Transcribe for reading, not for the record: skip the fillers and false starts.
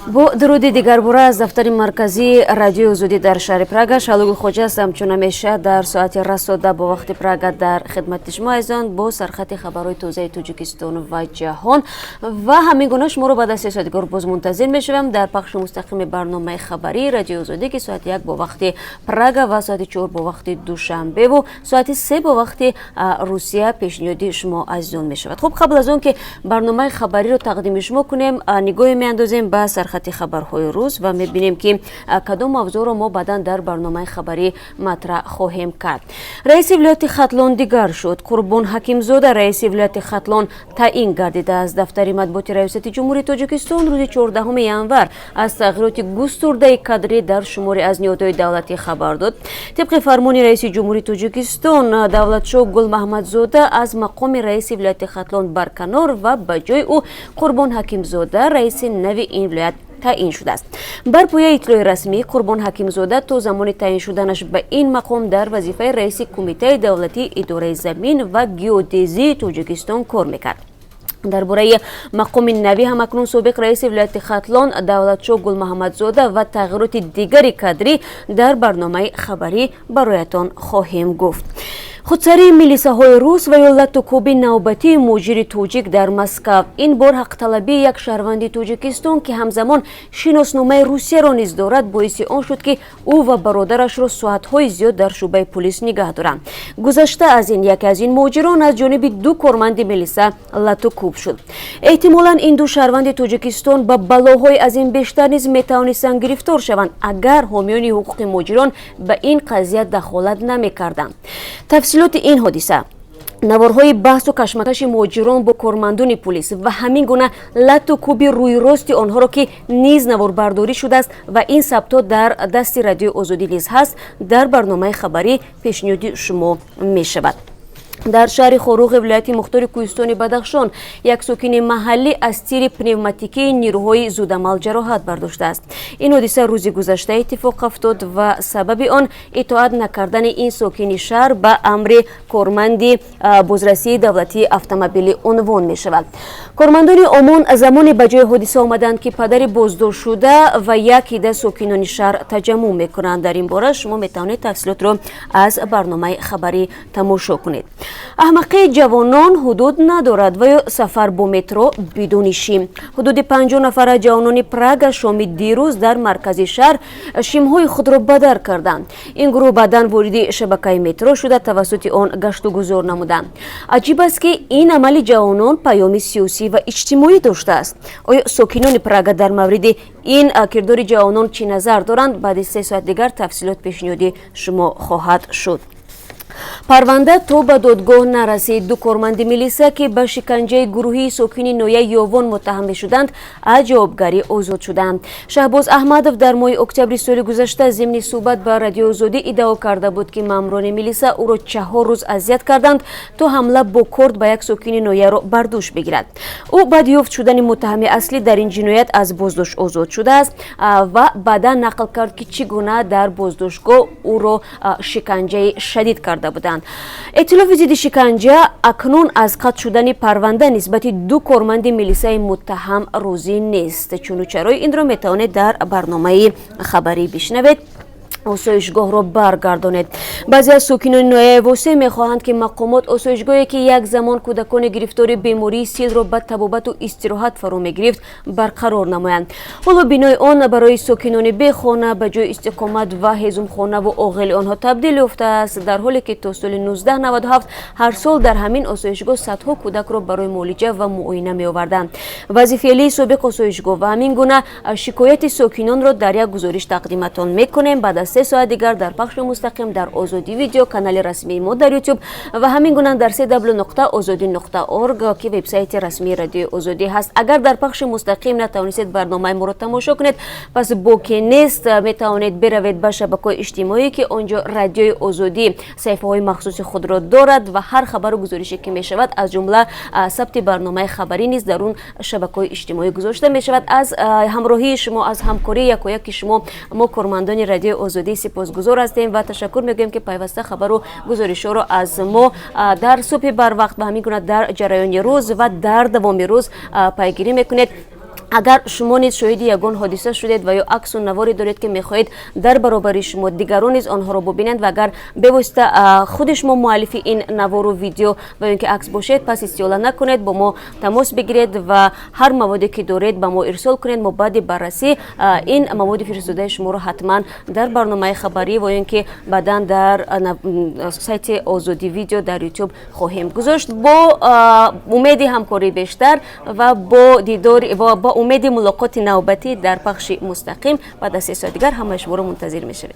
бо дуруди дигарбора аз дафтари марказии радиои озодӣ дар шаҳри Прага Шалоги хоҷа ҳастам. Чун ҳамеша дар соати расода бо вақти Прага дар хидмати шумо азизон бо сархати хабарҳои тозаи Тоҷикистон ва ҷаҳон ва ҳамин гуна шуморо баъд аз 3 соати дигар боз мунтазир мешавам дар пахши мустақими барномаи хабарии радиои озодӣ ки соати 1 бо вақти Прага ва соати 4 бо вақти душанбеву соати 3 бо вақти Русия пешниҳоди шумо азизон мешавад. Хуб, қабл аз он ки барномаи хабариро тақдими шумо кунем, нигоҳе меандозем ба сархати хабарҳои рӯз ва мебинем ки кадом мавзӯъро мо баъдан дар барномаи хабарӣ матраҳ хоҳем кард. раиси вилояти Хатлон дигар шуд. Қурбон Ҳакимзода раиси вилояти Хатлон таъин гардидааст. Дафтари матбуоти раисати ҷумҳурии Тоҷикистон рӯзи 14 январ аз тағйироти густурдаи кадрӣ дар шумори аз ниҳодҳои давлатӣ хабар дод. Тибқи фармони раиси ҷумҳурии Тоҷикистон Давлатшоҳ Гулмаҳмадзода аз мақоми раиси вилояти Хатлон барканор ва ба ҷои ӯ Қурбон Ҳакимзода раиси нави ин вилоят таъин шудааст. Бар пояи иттилои расмӣ Қурбон Ҳакимзода то замони таъин шуданаш ба ин мақом дар вазифаи раиси Кумитаи давлатии идораи замин ва геодезии Тоҷикистон кор мекард. дар бораи мақоми нави ҳам акнун собиқ раиси вилояти Хатлон Давлатшоҳ Гулмаҳмадзода ва тағйироти дигари кадрӣ дар барномаи хабарӣ бароятон хоҳем гуфт. худсарии милисаҳои рус ва ё латтукуби навбатии муҳоҷири тоҷик дар Москав ин бор ҳақталабии як шаҳрванди Тоҷикистон ки ҳамзамон шиносномаи Русияро низ дорад боиси он шуд ки ӯ ва бародарашро соатҳои зиёд дар шӯъбаи пулис нигаҳ доранд. Гузашта аз ин яке аз ин муҳоҷирон аз ҷониби ду корманди милиса латтукуб шуд. эҳтимолан ин ду шаҳрванди Тоҷикистон ба балоҳои аз ин бештар низ метавонистанд гирифтор шаванд агар ҳомиёни ҳуқуқи муҳоҷирон ба ин қазия дахолат намекарданд. Тафсилоти ин ҳодиса, наворҳои баҳсу кашмакаши муҳоҷирон бо кормандони пулис ва ҳамин гуна латту куби рӯйрости онҳоро ки низ наворбардорӣ шудааст ва ин сабтҳо дар дасти радиои озодӣ низ ҳаст дар барномаи хабарӣ пешниҳоди шумо мешавад. дар шаҳри Хоруғи вилояти Мухтори Кӯҳистони Бадахшон як сокини маҳаллӣ аз тири пневматикии нирӯҳои зудамал ҷароҳат бардоштааст. ин ҳодиса рӯзи гузашта иттифоқ афтод ва сабаби он итоат накардани ин сокини шаҳр ба амри корманди бозрасии давлатии автомобилӣ унвон мешавад. кормандони омон замоне ба ҷои ҳодиса омаданд ки падари боздоштшуда ва як ида сокинони шаҳр таҷаммӯъ мекунанд. дар ин бора шумо метавонед тафсилотро аз барномаи хабарӣ тамошо кунед. аҳмақии ҷавонон ҳудуд надорад ва ё сафар бо метро бидуни шим. ҳудуди 50 нафара ҷавонони Прага шоми дирӯз дар маркази шаҳр шимҳои худро бадар карданд. ин гурӯҳ баъдан вориди шабакаи метро шуда тавассути он гашту гузор намуданд. аҷиб аст ки ин амали ҷавонон паёми сиёсӣ ва иҷтимоӣ доштааст. оё сокинони Прага дар мавриди ин кирдори ҷавонон чӣ назар доранд? баъди 3 соат дигар тафсилот пешниҳоди шумо хоҳад шуд. парванда то ба додгоҳ нарасид. ду корманди милиса ки ба шиканҷаи гурӯҳии сокини ноҳияи Ёвон муттаҳам мешуданд аз ҷавобгарӣ озод шуданд. Шаҳбоз Аҳмадов дар моҳи октябри соли гузашта зимни суҳбат ба радиои озодӣ иддао карда буд ки маъмурони милиса ӯро 4 рӯз азият карданд то ҳамла бо корд ба як сокини ноҳияро бар дӯш бигирад. ӯ баъди ёфт шудани муттаҳами аслӣ дар ин ҷиноят аз боздошт озод шудааст ва баъдан нақл кард ки чӣ гуна дар боздоштгоҳ ӯро шиканҷаи шадид карда буданд. эттилофи зидди шиканҷа акнун аз қатъ шудани парванда нисбати ду корманди милисаи муттаҳам розӣ нест. чуну чарои инро метавонед дар барномаи хабарӣ бишнавед. осоишгоҳро баргардонед. баъзе аз сокинони ноҳияи восеъ мехоҳанд ки мақомот осоишгоҳе ки як замон кӯдакони гирифтори бемории силро ба табобату истироҳат фаро мегирифт барқарор намоянд. ҳоло бинои он барои сокинони бехона ба ҷои истиқомат ва ҳезумхонаву оғили онҳо табдил ёфтааст, дар ҳоле ки то соли 1997 ҳар сол дар ҳамин осоишгоҳ садҳо кӯдакро барои муолиҷа ва муоина меоварданд. ваззи феълии собиқ осоишгоҳ ва ҳамин гуна шикояти сокинонро дар як гузориш тақдиматон мекунем. баъд аз 3 соат дигар дар пахши мустақим дар Озодӣ видео канали расмии мо дар YouTube ва ҳамин гуна дар www.ozodi.org ки вебсайти расмии радиои Озодӣ ҳаст. агар дар пахши мустақим натавонистед барномаи моро тамошо кунед, пас боке нест, метавонед биравед ба шабакаҳои иҷтимоӣ ки онҷо радиои Озодӣ саҳифаҳои махсуси худро дорад ва ҳар хабару гузорише ки мешавад аз ҷумла сабти барномаи хабарӣ низ дар он шабакаҳои иҷтимоӣ гузошта мешавад. аз ҳамроҳии шумо, аз ҳамкории якояки шумо мо кормандони радиои Озодӣ сипосгузор ҳастем ва ташаккур мегӯем ки пайваста хабару гузоришҳоро аз мо дар субҳи барвақт ва ҳамин гуна дар ҷараёни рӯз ва дар давоми рӯз пайгирӣ мекунед. اگر شما نیز شاهد یگان حادثه شدید و یا عکس و نواری دارید که میخواهید در برابر شما دیگران نیز آنها را ببینند و اگر به واسطه خود شما مؤلف این نوار و ویدیو و اینکه عکس باشید پس استیلا نکنید، با ما تماس بگیرید و هر موادی که دارید به ما ارسال کنید. ما بعد بررسی این مواد فرستاده شما را حتما در برنامه خبری و اینکه بعدا در سایت آزادی ویدیو در یوتیوب خواهیم گذاشت. با امید همکاری بیشتر و با دیدار و با امید ملاقات نوبتی در پخش مستقیم بعد از 3 ساعت دیگر همه شما را منتظر می‌شویم.